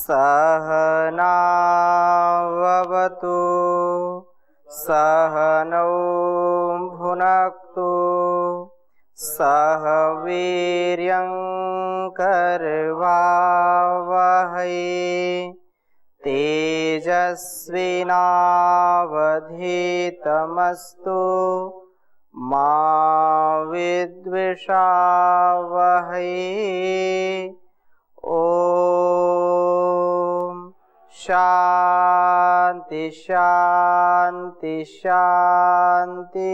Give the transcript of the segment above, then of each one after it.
सहनाववतु सहनौ भुनक्तु सह वीर्यं करवावहै तेजस्विनावधीतमस्तु मा विद्विषावहै। ओम शांति शांति शांति।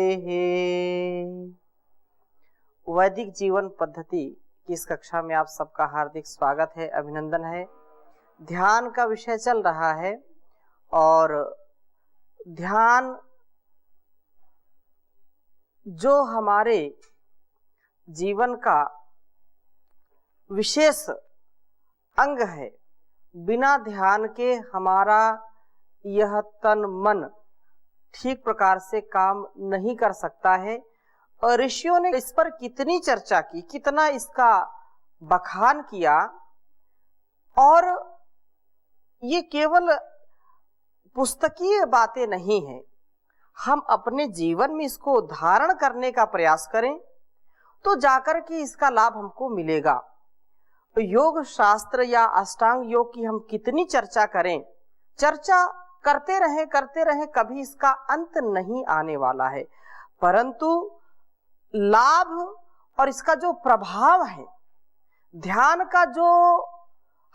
वैदिक जीवन पद्धति की इस कक्षा में आप सबका हार्दिक स्वागत है, अभिनंदन है। ध्यान का विषय चल रहा है और ध्यान जो हमारे जीवन का विशेष अंग है, बिना ध्यान के हमारा यह तन मन ठीक प्रकार से काम नहीं कर सकता है। और ऋषियों ने इस पर कितनी चर्चा की, कितना इसका बखान किया, और ये केवल पुस्तकीय बातें नहीं है। हम अपने जीवन में इसको धारण करने का प्रयास करें तो जाकर के इसका लाभ हमको मिलेगा। योग शास्त्र या अष्टांग योग की हम कितनी चर्चा करें, चर्चा करते रहें, कभी इसका अंत नहीं आने वाला है। परंतु लाभ और इसका जो प्रभाव है, ध्यान का जो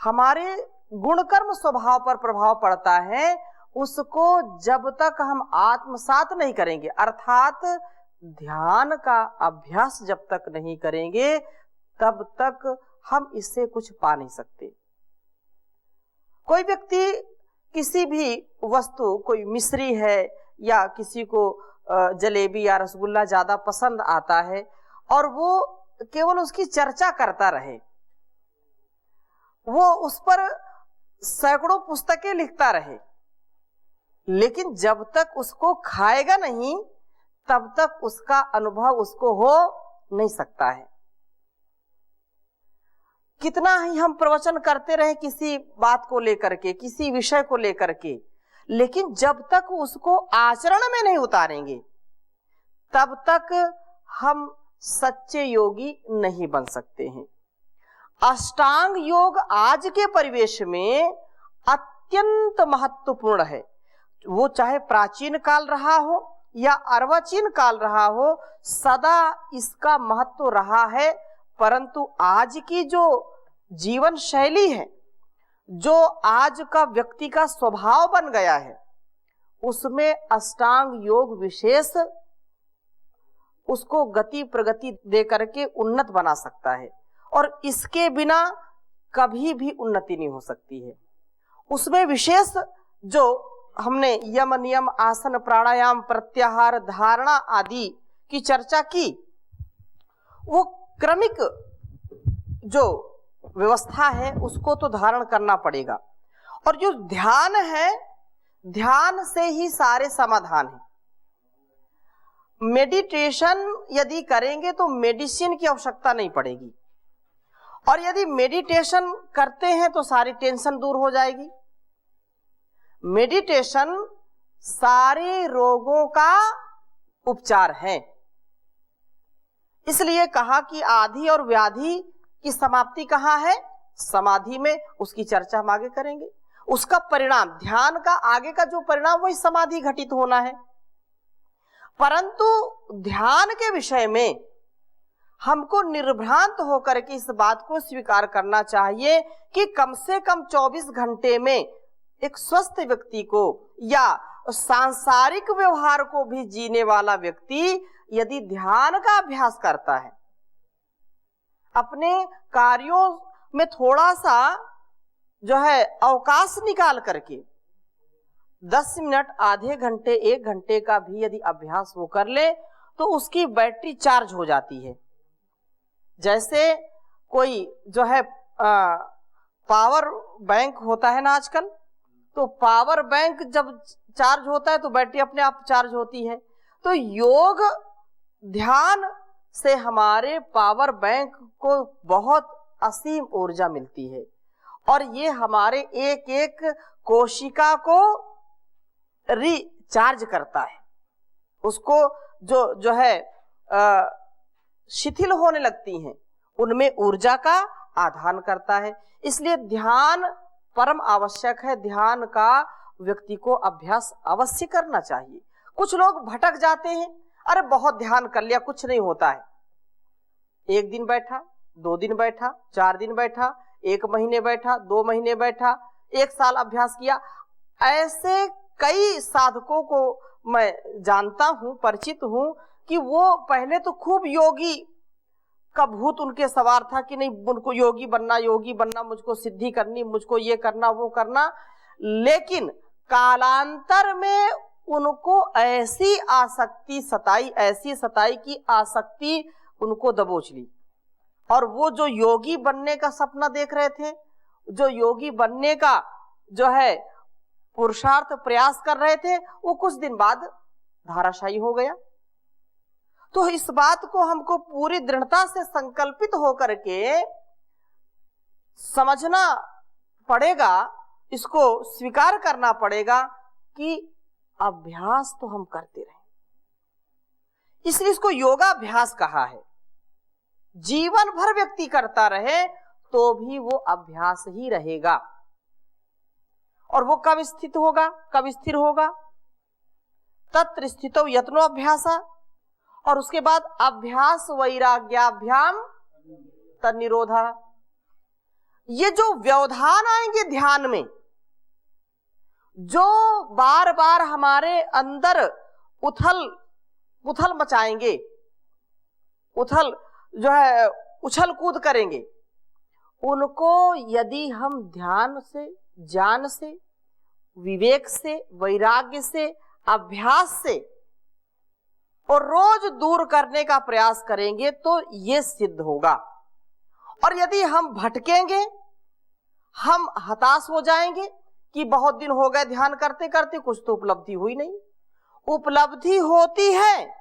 हमारे गुणकर्म स्वभाव पर प्रभाव पड़ता है, उसको जब तक हम आत्मसात नहीं करेंगे, अर्थात ध्यान का अभ्यास जब तक नहीं करेंगे, तब तक हम इससे कुछ पा नहीं सकते। कोई व्यक्ति किसी भी वस्तु, कोई मिश्री है या किसी को जलेबी या रसगुल्ला ज्यादा पसंद आता है और वो केवल उसकी चर्चा करता रहे, वो उस पर सैकड़ों पुस्तकें लिखता रहे, लेकिन जब तक उसको खाएगा नहीं तब तक उसका अनुभव उसको हो नहीं सकता है। कितना ही हम प्रवचन करते रहे किसी बात को लेकर के, किसी विषय को लेकर के, लेकिन जब तक उसको आचरण में नहीं उतारेंगे तब तक हम सच्चे योगी नहीं बन सकते हैं। अष्टांग योग आज के परिवेश में अत्यंत महत्वपूर्ण है। वो चाहे प्राचीन काल रहा हो या अर्वाचीन काल रहा हो, सदा इसका महत्व रहा है। परंतु आज की जो जीवन शैली है, जो आज का व्यक्ति का स्वभाव बन गया है, उसमें अष्टांग योग विशेष उसको गति प्रगति दे करके उन्नत बना सकता है, और इसके बिना कभी भी उन्नति नहीं हो सकती है। उसमें विशेष जो हमने यम नियम आसन प्राणायाम प्रत्याहार धारणा आदि की चर्चा की, वो क्रमिक जो व्यवस्था है उसको तो धारण करना पड़ेगा। और जो ध्यान है, ध्यान से ही सारे समाधान है। मेडिटेशन यदि करेंगे तो मेडिसिन की आवश्यकता नहीं पड़ेगी, और यदि मेडिटेशन करते हैं तो सारी टेंशन दूर हो जाएगी। मेडिटेशन सारे रोगों का उपचार है। इसलिए कहा कि आदि और व्याधि की समाप्ति कहाँ है? समाधि में। उसकी चर्चा हम आगे करेंगे। उसका परिणाम, ध्यान का आगे का जो परिणाम, वही समाधि घटित होना है। परंतु ध्यान के विषय में हमको निर्भ्रांत होकर के इस बात को स्वीकार करना चाहिए कि कम से कम 24 घंटे में एक स्वस्थ व्यक्ति को या सांसारिक व्यवहार को भी जीने वाला व्यक्ति यदि ध्यान का अभ्यास करता है, अपने कार्यों में थोड़ा सा जो है अवकाश निकाल करके 10 मिनट, आधे घंटे, 1 घंटे का भी यदि अभ्यास वो कर ले तो उसकी बैटरी चार्ज हो जाती है। जैसे कोई जो है पावर बैंक होता है ना आजकल, तो पावर बैंक जब चार्ज होता है तो बैटरी अपने आप चार्ज होती है। तो योग ध्यान से हमारे पावर बैंक को बहुत असीम ऊर्जा मिलती है, और ये हमारे एक एक कोशिका को रिचार्ज करता है, उसको जो है शिथिल होने लगती हैं उनमें ऊर्जा का आधान करता है। इसलिए ध्यान परम आवश्यक है। ध्यान का व्यक्ति को अभ्यास अवश्य करना चाहिए। कुछ लोग भटक जाते हैं, अरे बहुत ध्यान कर लिया कुछ नहीं होता है। एक दिन बैठा, 2 दिन बैठा, 4 दिन बैठा, 1 महीने बैठा, 2 महीने बैठा, 1 साल अभ्यास किया। ऐसे कई साधकों को मैं जानता हूं, परिचित हूं कि वो पहले तो खूब योगी का भूत उनके सवार था कि नहीं उनको योगी बनना, मुझको सिद्धि करनी, मुझको ये करना वो करना, लेकिन कालांतर में उनको ऐसी आसक्ति सताई की आसक्ति उनको दबोच ली, और वो जो योगी बनने का सपना देख रहे थे, जो योगी बनने का जो है पुरुषार्थ प्रयास कर रहे थे, वो कुछ दिन बाद धाराशायी हो गया। तो इस बात को हमको पूरी दृढ़ता से संकल्पित होकर के समझना पड़ेगा, इसको स्वीकार करना पड़ेगा कि अभ्यास तो हम करते रहे, इसलिए इसको योगाभ्यास कहा है। जीवन भर व्यक्ति करता रहे तो भी वो अभ्यास ही रहेगा। और वो कब स्थित होगा, कब स्थिर होगा? तत्र स्थितो यत्नो अभ्यासा, और उसके बाद अभ्यास वैराग्याभ्याम तन्निरोधा। ये जो व्यवधान आएंगे ध्यान में, जो बार बार हमारे अंदर उथल मचाएंगे, उछल कूद करेंगे, उनको यदि हम ध्यान से, ज्ञान से, विवेक से, वैराग्य से, अभ्यास से और रोज दूर करने का प्रयास करेंगे तो ये सिद्ध होगा। और यदि हम भटकेंगे, हम हताश हो जाएंगे कि बहुत दिन हो गए ध्यान करते करते, कुछ तो उपलब्धि हुई नहीं। उपलब्धि होती है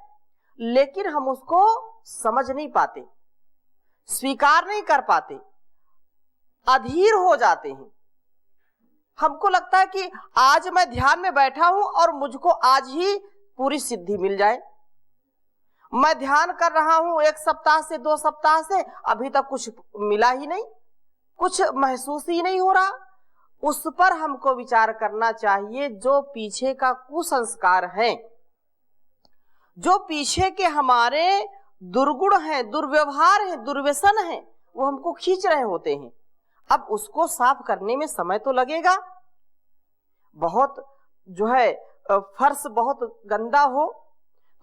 लेकिन हम उसको समझ नहीं पाते, स्वीकार नहीं कर पाते, अधीर हो जाते हैं। हमको लगता है कि आज मैं ध्यान में बैठा हूं और मुझको आज ही पूरी सिद्धि मिल जाए। मैं ध्यान कर रहा हूं 1 सप्ताह से, 2 सप्ताह से, अभी तक कुछ मिला ही नहीं, कुछ महसूस ही नहीं हो रहा। उस पर हमको विचार करना चाहिए। जो पीछे का कुसंस्कार है, जो पीछे के हमारे दुर्गुण हैं, दुर्व्यवहार हैं, दुर्व्यसन हैं, वो हमको खींच रहे होते हैं। अब उसको साफ करने में समय तो लगेगा। बहुत जो है फर्श बहुत गंदा हो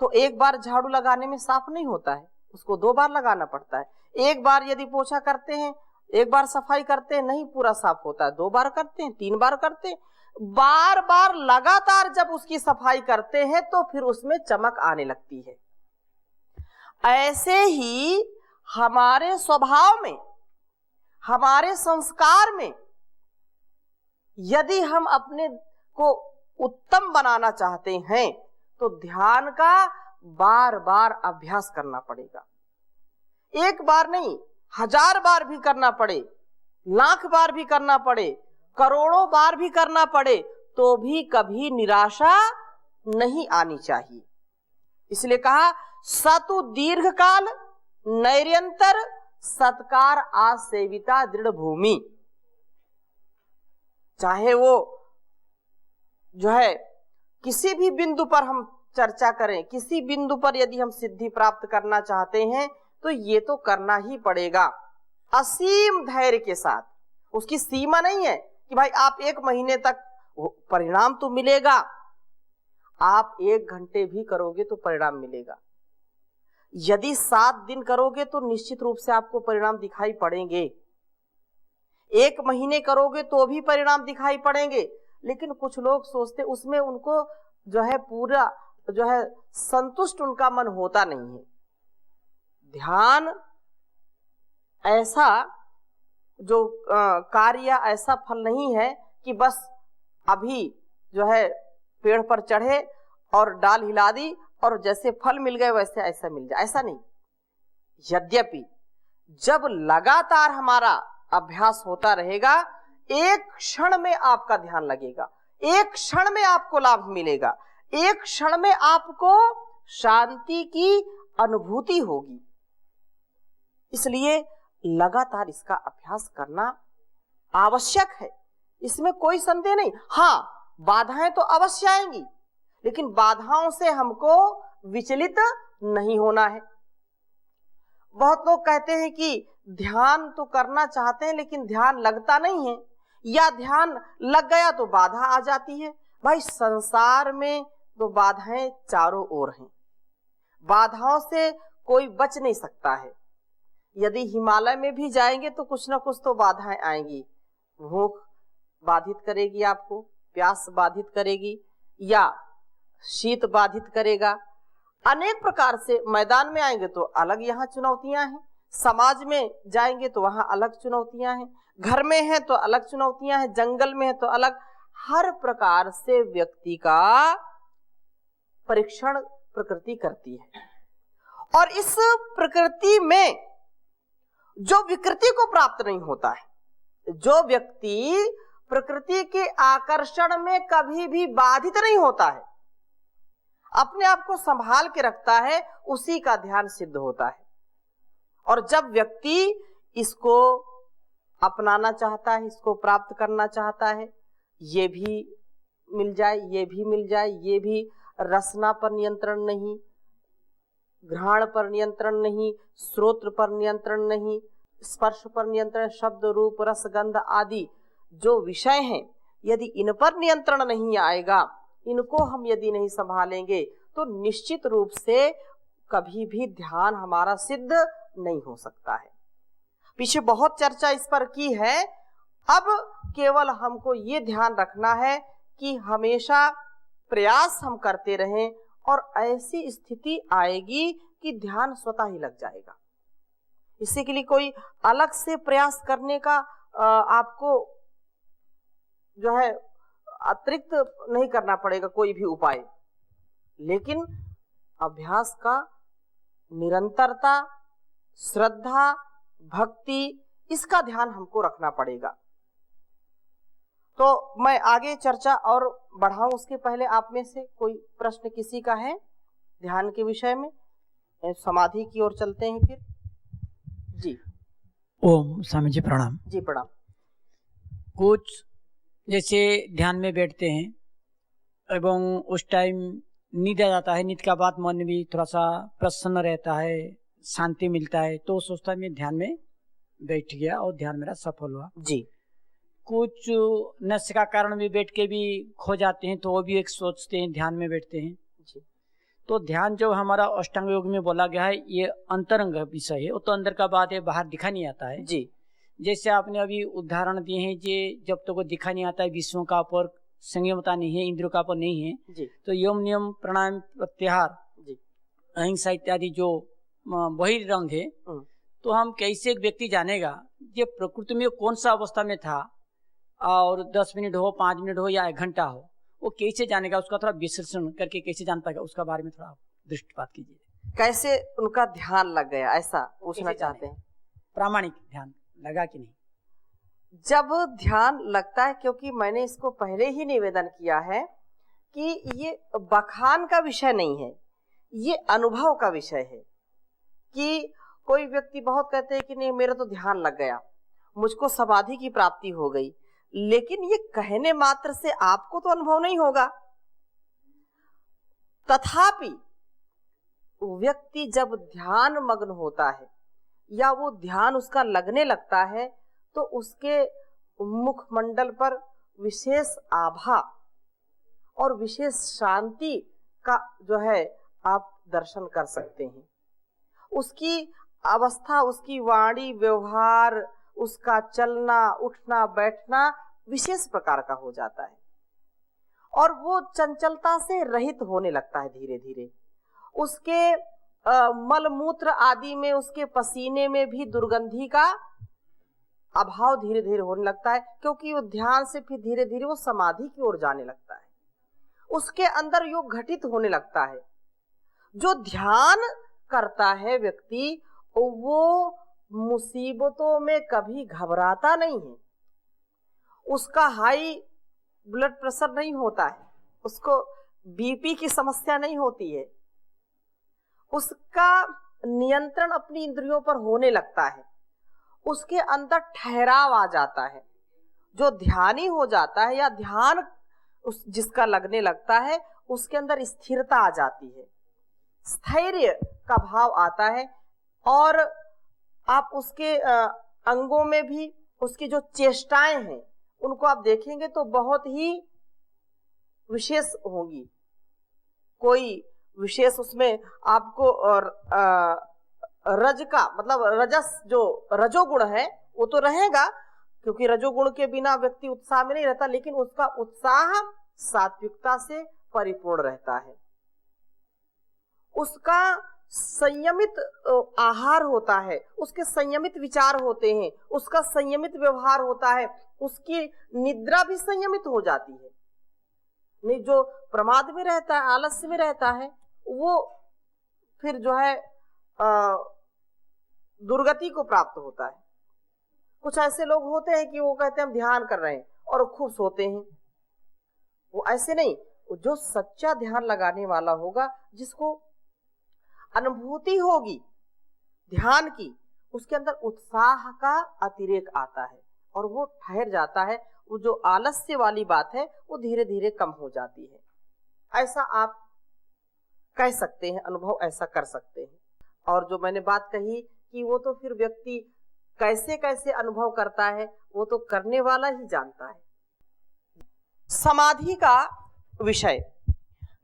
तो एक बार झाड़ू लगाने में साफ नहीं होता है, उसको 2 बार लगाना पड़ता है। एक बार यदि पोछा करते हैं, एक बार सफाई करते हैं, नहीं पूरा साफ होता है, 2 बार करते हैं, 3 बार करते हैं। बार बार लगातार जब उसकी सफाई करते हैं तो फिर उसमें चमक आने लगती है। ऐसे ही हमारे स्वभाव में, हमारे संस्कार में यदि हम अपने को उत्तम बनाना चाहते हैं तो ध्यान का बार बार अभ्यास करना पड़ेगा। 1 बार नहीं, 1000 बार भी करना पड़े, लाख बार भी करना पड़े, करोड़ों बार भी करना पड़े, तो भी कभी निराशा नहीं आनी चाहिए। इसलिए कहा सतु दीर्घ काल नैरंतर सत्कार आसेविता दृढ़ भूमि। चाहे वो जो है किसी भी बिंदु पर हम चर्चा करें, किसी बिंदु पर यदि हम सिद्धि प्राप्त करना चाहते हैं तो ये तो करना ही पड़ेगा असीम धैर्य के साथ। उसकी सीमा नहीं है कि भाई आप 1 महीने तक परिणाम तो मिलेगा, आप 1 घंटे भी करोगे तो परिणाम मिलेगा। यदि 7 दिन करोगे तो निश्चित रूप से आपको परिणाम दिखाई पड़ेंगे। 1 महीने करोगे तो भी परिणाम दिखाई पड़ेंगे। लेकिन कुछ लोग सोचते, उसमें उनको जो है पूरा जो है संतुष्ट उनका मन होता नहीं है। ध्यान ऐसा जो कार्य, ऐसा फल नहीं है कि बस अभी जो है पेड़ पर चढ़े और डाल हिला दी और जैसे फल मिल गए वैसे ऐसा मिल जाए, ऐसा नहीं। यद्यपि जब लगातार हमारा अभ्यास होता रहेगा, एक क्षण में आपका ध्यान लगेगा, एक क्षण में आपको लाभ मिलेगा, एक क्षण में आपको शांति की अनुभूति होगी। इसलिए लगातार इसका अभ्यास करना आवश्यक है, इसमें कोई संदेह नहीं। हाँ, बाधाएं तो अवश्य आएंगी, लेकिन बाधाओं से हमको विचलित नहीं होना है। बहुत लोग कहते हैं कि ध्यान तो करना चाहते हैं लेकिन ध्यान लगता नहीं है, या ध्यान लग गया तो बाधा आ जाती है। भाई, संसार में तो बाधाएं चारों ओर हैं, बाधाओं से कोई बच नहीं सकता है। यदि हिमालय में भी जाएंगे तो कुछ ना कुछ तो बाधाएं आएंगी। भूख बाधित करेगी आपको, प्यास बाधित करेगी, या शीत बाधित करेगा। अनेक प्रकार से मैदान में आएंगे तो अलग यहाँ चुनौतियां हैं, समाज में जाएंगे तो वहां अलग चुनौतियां हैं, घर में है तो अलग चुनौतियां हैं, जंगल में है तो अलग। हर प्रकार से व्यक्ति का परीक्षण प्रकृति करती है, और इस प्रकृति में जो विकृति को प्राप्त नहीं होता है, जो व्यक्ति प्रकृति के आकर्षण में कभी भी बाधित नहीं होता है, अपने आप को संभाल के रखता है, उसी का ध्यान सिद्ध होता है। और जब व्यक्ति इसको अपनाना चाहता है, इसको प्राप्त करना चाहता है, ये भी मिल जाए, ये भी मिल जाए, ये भी, रसना पर नियंत्रण नहीं, घ्राण पर नियंत्रण नहीं, श्रोत्र पर नियंत्रण नहीं, स्पर्श पर नियंत्रण, शब्द रूप रस गंध आदि जो विषय हैं, यदि इन पर नियंत्रण नहीं आएगा, इनको हम यदि नहीं संभालेंगे तो निश्चित रूप से कभी भी ध्यान हमारा सिद्ध नहीं हो सकता है। पीछे बहुत चर्चा इस पर की है, अब केवल हमको ये ध्यान रखना है कि हमेशा प्रयास हम करते रहें, और ऐसी स्थिति आएगी कि ध्यान स्वतः ही लग जाएगा। इसी के लिए कोई अलग से प्रयास करने का आपको जो है अतिरिक्त नहीं करना पड़ेगा कोई भी उपाय, लेकिन अभ्यास का निरंतरता, श्रद्धा, भक्ति, इसका ध्यान हमको रखना पड़ेगा। तो मैं आगे चर्चा और बढ़ाऊं, उसके पहले आप में से कोई प्रश्न किसी का है ध्यान के विषय में? समाधि की ओर चलते हैं फिर। जी। ओम स्वामी जी प्रणाम। जी प्रणाम। कुछ जैसे ध्यान में बैठते हैं एवं उस टाइम नींद आ जाता है, नींद का बाद मन भी थोड़ा सा प्रसन्न रहता है, शांति मिलता है, तो सोचता है मैं ध्यान में बैठ गया और ध्यान मेरा सफल हुआ। जी। कुछ नशे का कारण भी बैठ के भी खो जाते हैं, तो वो भी एक सोचते हैं ध्यान में बैठते हैं। जी। तो ध्यान जो हमारा अष्टांग योग में बोला गया है, ये अंतरंग विषय है, वो तो अंदर का बात है, बाहर दिखा नहीं आता है। जी। जैसे आपने अभी उदाहरण दिए हैं, जे जब तक वो दिखा नहीं आता है, विषयों का ऊपर संयमता नहीं है, इंद्रियों का ऊपर नहीं है, जी। तो यम नियम प्राणायाम प्रत्याहार, जी। अहिंसा इत्यादि जो वही रंग है, तो हम कैसे एक व्यक्ति जानेगा ये प्रकृति में कौन सा अवस्था में था, और 10 मिनट हो, 5 मिनट हो या 1 घंटा हो, वो कैसे जानेगा? उसका थोड़ा विश्लेषण करके कैसे जान पाएगा, उसका बारे में थोड़ा दृष्टिपात कीजिए। कैसे उनका ध्यान लग गया, ऐसा पूछना चाहते हैं? प्रामाणिक ध्यान लगा कि नहीं? जब ध्यान लगता है, क्योंकि मैंने इसको पहले ही निवेदन किया है कि ये बखान का विषय नहीं है, ये अनुभव का विषय है। कि कोई व्यक्ति बहुत कहते हैं कि नहीं मेरा तो ध्यान लग गया, मुझको समाधि की प्राप्ति हो गई, लेकिन ये कहने मात्र से आपको तो अनुभव नहीं होगा। तथापि व्यक्ति जब ध्यान मग्न होता है या वो ध्यान उसका लगने लगता है, तो उसके मुखमंडल पर विशेष आभा और विशेष शांति का जो है आप दर्शन कर सकते हैं। उसकी अवस्था, उसकी वाणी, व्यवहार, उसका चलना, उठना, बैठना विशेष प्रकार का हो जाता है, और वो चंचलता से रहित होने लगता है धीरे धीरे। उसके मल मूत्र आदि में, उसके पसीने में भी दुर्गंधि का अभाव धीरे धीरे होने लगता है, क्योंकि वो ध्यान से फिर धीरे धीरे वो समाधि की ओर जाने लगता है। उसके अंदर योग घटित होने लगता है। जो ध्यान करता है व्यक्ति, वो मुसीबतों में कभी घबराता नहीं है। उसका हाई ब्लड प्रेशर नहीं होता है, उसको बीपी की समस्या नहीं होती है, उसका नियंत्रण अपनी इंद्रियों पर होने लगता है, उसके अंदर ठहराव आ जाता है। जो ध्यानी हो जाता है या ध्यान जिसका लगने लगता है, उसके अंदर स्थिरता आ जाती है, स्थैर्य का भाव आता है, और आप उसके अंगों में भी उसकी जो चेष्टाएं हैं उनको आप देखेंगे तो बहुत ही विशेष होंगी। कोई विशेष उसमें आपको रज का मतलब रजस जो रजोगुण है वो तो रहेगा, क्योंकि रजोगुण के बिना व्यक्ति उत्साह में नहीं रहता, लेकिन उसका उत्साह सात्विकता से परिपूर्ण रहता है। उसका संयमित आहार होता है, उसके संयमित विचार होते हैं, उसका संयमित व्यवहार होता है, उसकी निद्रा भी संयमित हो जाती है। नहीं, जो प्रमाद में रहता है, आलस्य में रहता है, वो फिर जो है दुर्गति को प्राप्त होता है। कुछ ऐसे लोग होते हैं कि वो कहते हैं हम ध्यान कर रहे हैं और खूब सोते हैं। वो ऐसे नहीं, जो सच्चा ध्यान लगाने वाला होगा, जिसको अनुभूति होगी ध्यान की, उसके अंदर उत्साह का अतिरेक आता है और वो ठहर जाता है। वो जो आलस्य वाली बात है वो धीरे धीरे कम हो जाती है। ऐसा आप कह सकते हैं, अनुभव ऐसा कर सकते हैं। और जो मैंने बात कही कि वो तो फिर व्यक्ति कैसे कैसे अनुभव करता है, वो तो करने वाला ही जानता है। समाधि का विषय,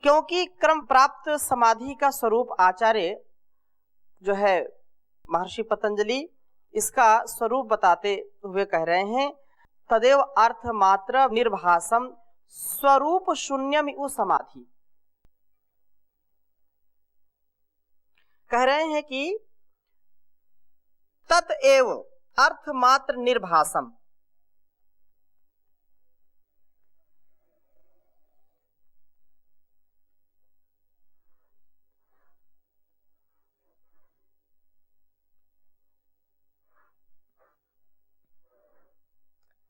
क्योंकि क्रम प्राप्त समाधि का स्वरूप आचार्य जो है महर्षि पतंजलि इसका स्वरूप बताते हुए कह रहे हैं, तदेव अर्थ मात्र निर्भासम स्वरूप शून्यम उ समाधि। कह रहे हैं कि तत्एव अर्थ मात्र निर्भासम,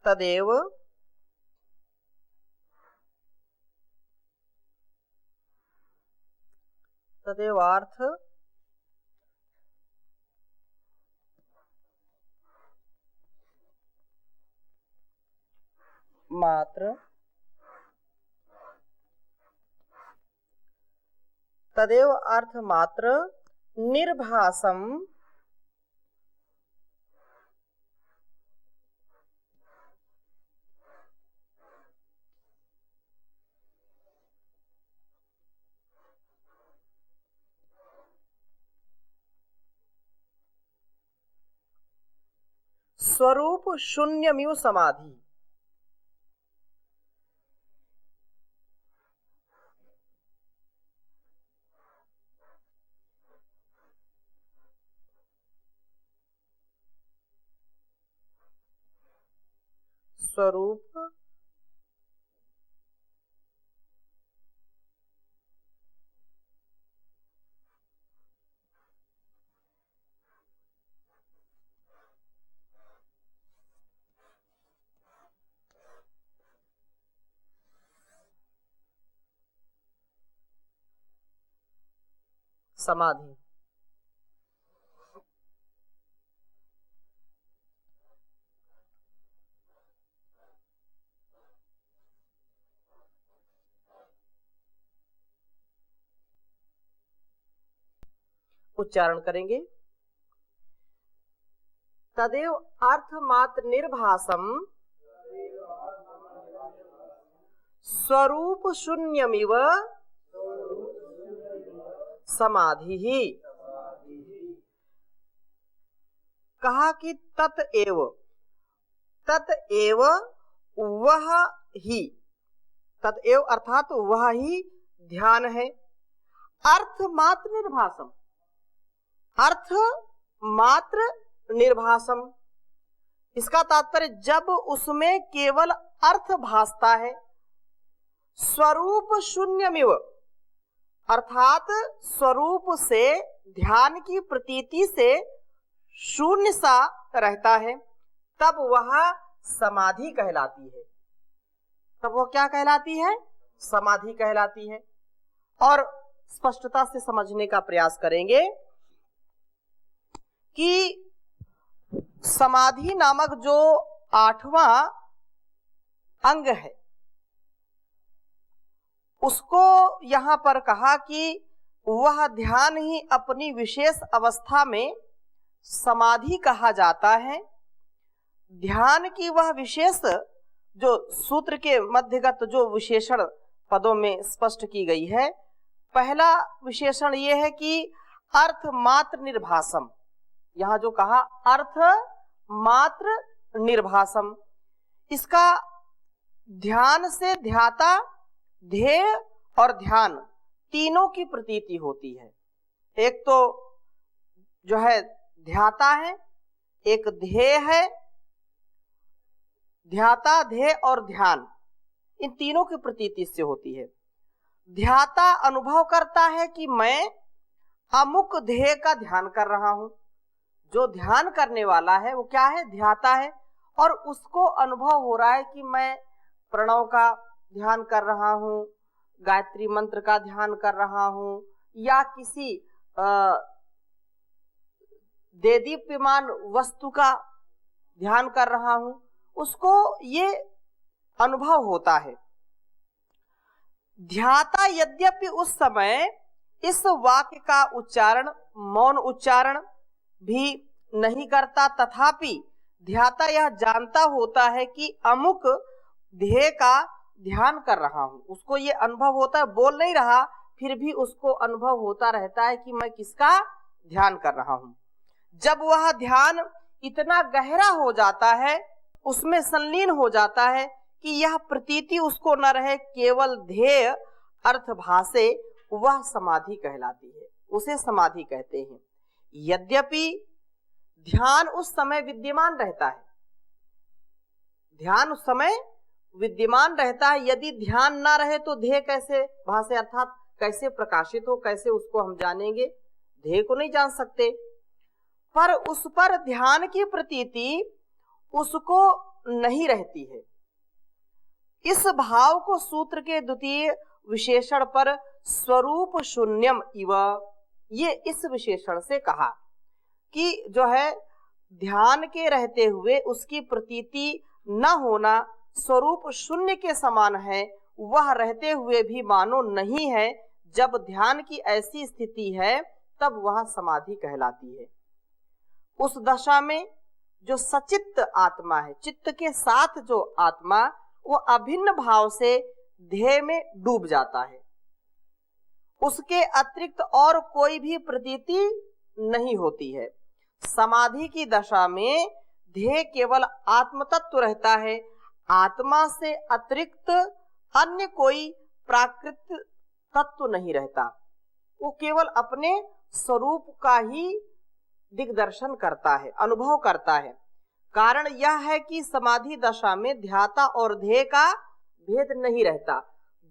तदेव तदेवार्थ मात्र तदेव अर्थ मात्र निर्भासम स्वरूप शून्यमिव समाधि। स्वरूप समाधि। उच्चारण करेंगे, तदेव अर्थ मात्र निर्भासम स्वरूप शून्यमिव समाधि ही। कहा कि तत्एव, तत्एव वह ही, तत्एव अर्थात वह ही ध्यान है। अर्थ मात्र निर्भासम, अर्थ मात्र निर्भासम, इसका तात्पर्य जब उसमें केवल अर्थ भासता है। स्वरूप शून्यमिव अर्थात स्वरूप से, ध्यान की प्रतीति से शून्य सा रहता है, तब वह समाधि कहलाती है। तब वो क्या कहलाती है? समाधि कहलाती है। और स्पष्टता से समझने का प्रयास करेंगे कि समाधि नामक जो 8वां अंग है, उसको यहां पर कहा कि वह ध्यान ही अपनी विशेष अवस्था में समाधि कहा जाता है। ध्यान की वह विशेष जो सूत्र के मध्यगत जो विशेषण पदों में स्पष्ट की गई है, पहला विशेषण यह है कि अर्थ मात्र निर्भासम। यहां जो कहा अर्थ मात्र निर्भासम, इसका ध्यान से ध्याता, ध्येय और ध्यान तीनों की प्रतीति होती है। एक तो जो है ध्याता है, एक ध्येय है। ध्याता, ध्येय और ध्यान, इन तीनों की प्रतीति से होती है। ध्याता अनुभव करता है कि मैं अमुक ध्येय का ध्यान कर रहा हूं। जो ध्यान करने वाला है वो क्या है? ध्याता है। और उसको अनुभव हो रहा है कि मैं प्रणव का ध्यान कर रहा हूं, गायत्री मंत्र का ध्यान कर रहा हूं, या किसी देदीप्यमान वस्तु का ध्यान कर रहा हूं, उसको ये अनुभव होता है। ध्याता यद्यपि उस समय इस वाक्य का उच्चारण, मौन उच्चारण भी नहीं करता, तथापि ध्याता यह जानता होता है कि अमुक ध्येय का ध्यान कर रहा हूं। उसको ये अनुभव होता है, बोल नहीं रहा, फिर भी उसको अनुभव होता रहता है कि मैं किसका ध्यान कर रहा हूं। जब वह ध्यान इतना गहरा हो जाता है, उसमें संलीन हो जाता है कि यह प्रतीति उसको न रहे, केवल ध्येय अर्थ भासे, वह समाधि कहलाती है। उसे समाधि कहते हैं। यद्यपि ध्यान उस समय विद्यमान रहता है, ध्यान उस समय विद्यमान रहता है। यदि ध्यान ना रहे तो ध्येय कैसे भासे, अर्थात कैसे प्रकाशित हो, कैसे उसको हम जानेंगे? ध्येय को नहीं जान सकते। पर उस पर ध्यान की प्रतीति उसको नहीं रहती है। इस भाव को सूत्र के द्वितीय विशेषण पर स्वरूप शून्यम इव, ये इस विशेषण से कहा कि जो है ध्यान के रहते हुए उसकी प्रतीति न होना स्वरूप शून्य के समान है। वह रहते हुए भी मानो नहीं है। जब ध्यान की ऐसी स्थिति है तब वह समाधि कहलाती है। उस दशा में जो सचित्त आत्मा है, चित्त के साथ जो आत्मा, वो अभिन्न भाव से ध्येय में डूब जाता है। उसके अतिरिक्त और कोई भी प्रतीति नहीं होती है। समाधि की दशा में ध्येय केवल आत्म तत्व रहता है। आत्मा से अतिरिक्त अन्य कोई प्राकृत तत्व नहीं रहता। वो केवल अपने स्वरूप का ही दिग्दर्शन करता है, अनुभव करता है। कारण यह है कि समाधि दशा में ध्याता और ध्येय का भेद नहीं रहता।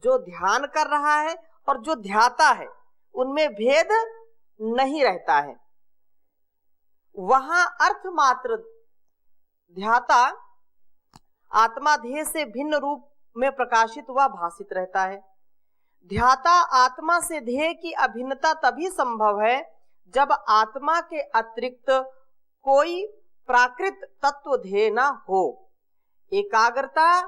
जो ध्यान कर रहा है और जो ध्याता है, उनमें भेद नहीं रहता है। वहां अर्थ मात्र ध्याता आत्मा ध्येय से भिन्न रूप में प्रकाशित व भासित रहता है। ध्याता आत्मा से ध्येय की अभिन्नता तभी संभव है जब आत्मा के अतिरिक्त कोई प्राकृत तत्व ध्येय न हो। एकाग्रता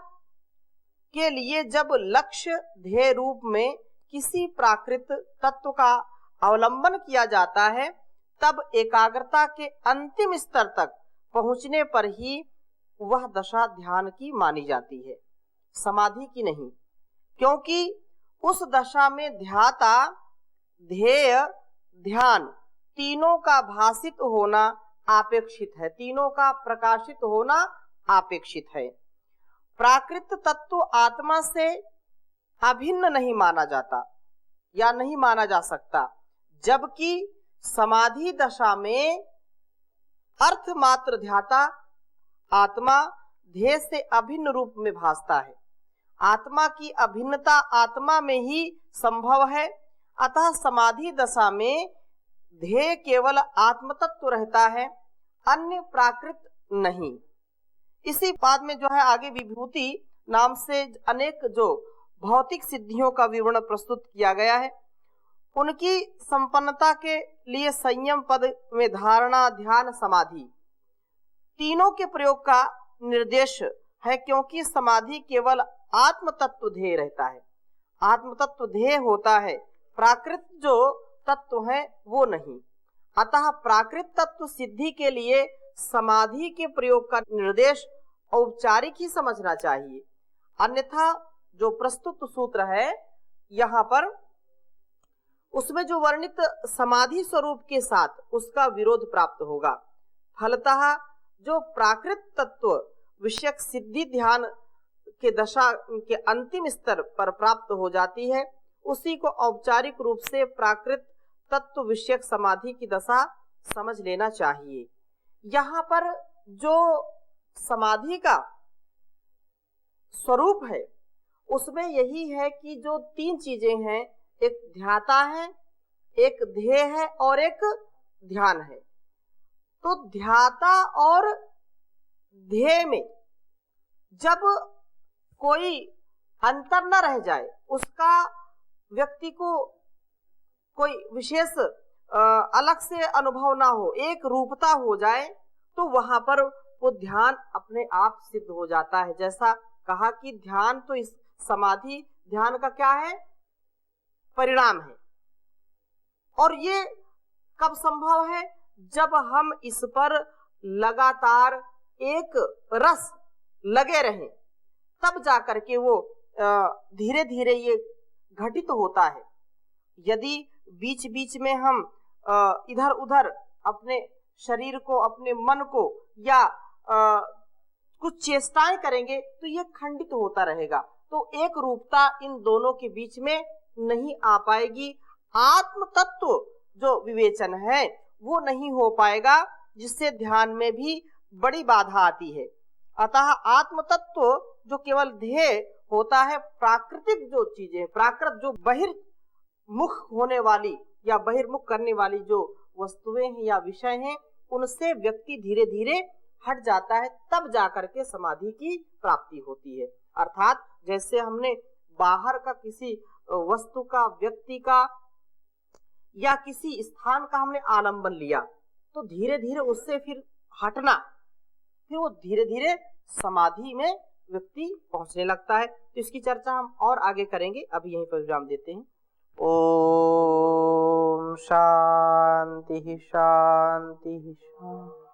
के लिए जब लक्ष्य ध्येय रूप में किसी प्राकृत तत्व का अवलंबन किया जाता है, तब एकाग्रता के अंतिम स्तर तक पहुंचने पर ही वह दशा ध्यान की मानी जाती है, समाधि की नहीं। क्योंकि उस दशा में ध्याता, ध्येय, ध्यान तीनों का भासित होना अपेक्षित है, तीनों का प्रकाशित होना अपेक्षित है। प्राकृत तत्व आत्मा से अभिन्न नहीं माना जाता या नहीं माना जा सकता, जबकि समाधि दशा में अर्थ मात्र ध्याता आत्मा ध्येय से अभिन्न रूप में भासता है। आत्मा की अभिन्नता आत्मा में ही संभव है। अतः समाधि दशा में ध्येय केवल आत्म तत्व रहता है, अन्य प्राकृत नहीं। इसी बाद में जो है आगे विभूति नाम से अनेक जो भौतिक सिद्धियों का विवरण प्रस्तुत किया गया है। उनकी संपन्नता के लिए संयम पद में धारणा, ध्यान, समाधि तीनों के प्रयोग का निर्देश है, क्योंकि समाधि केवल आत्म तत्व ध्येय रहता है, आत्म तत्व ध्येय होता है, प्राकृत जो तत्व है वो नहीं। अतः प्राकृत तत्व सिद्धि के लिए समाधि के प्रयोग का निर्देश औपचारिक ही समझना चाहिए, अन्यथा जो प्रस्तुत सूत्र है यहाँ पर उसमें जो वर्णित समाधि स्वरूप के साथ उसका विरोध प्राप्त होगा। फलतः जो प्राकृत तत्व विषयक सिद्धि ध्यान के दशा के अंतिम स्तर पर प्राप्त हो जाती है, उसी को औपचारिक रूप से प्राकृत तत्व विषयक समाधि की दशा समझ लेना चाहिए। यहाँ पर जो समाधि का स्वरूप है उसमें यही है कि जो तीन चीजें हैं, एक ध्याता है, एक ध्येय है और एक ध्यान है। तो ध्याता और ध्येय में जब कोई अंतर न रह जाए, उसका व्यक्ति को कोई विशेष अलग से अनुभव ना हो, एक रूपता हो जाए, तो वहां पर वो ध्यान अपने आप सिद्ध हो जाता है। जैसा कहा कि ध्यान तो इस समाधि ध्यान का क्या है, परिणाम है। और ये कब संभव है, जब हम इस पर लगातार एक रस लगे रहें, तब जाकर के वो धीरे धीरे ये घटित होता है। यदि बीच बीच में हम इधर उधर अपने शरीर को, अपने मन को या कुछ चेष्टाएं करेंगे तो ये खंडित होता रहेगा, तो एक रूपता इन दोनों के बीच में नहीं आ पाएगी। आत्म तत्व जो विवेचन है वो नहीं हो पाएगा, जिससे ध्यान में भी बड़ी बाधा आती है। अतः आत्म तत्व जो केवल ध्येय होता है, प्राकृतिक जो चीजें, प्राकृत जो बहिर्मुख होने वाली या बहिर्मुख करने वाली जो वस्तुएं हैं या विषय हैं, उनसे व्यक्ति धीरे धीरे हट जाता है, तब जाकर के समाधि की प्राप्ति होती है। अर्थात जैसे हमने बाहर का किसी वस्तु का, व्यक्ति का या किसी स्थान का हमने आलंबन लिया, तो धीरे धीरे उससे फिर हटना, फिर वो धीरे धीरे समाधि में व्यक्ति पहुंचने लगता है। तो इसकी चर्चा हम और आगे करेंगे, अभी यहीं पर विराम देते हैं। ओम शांति शांति शांति।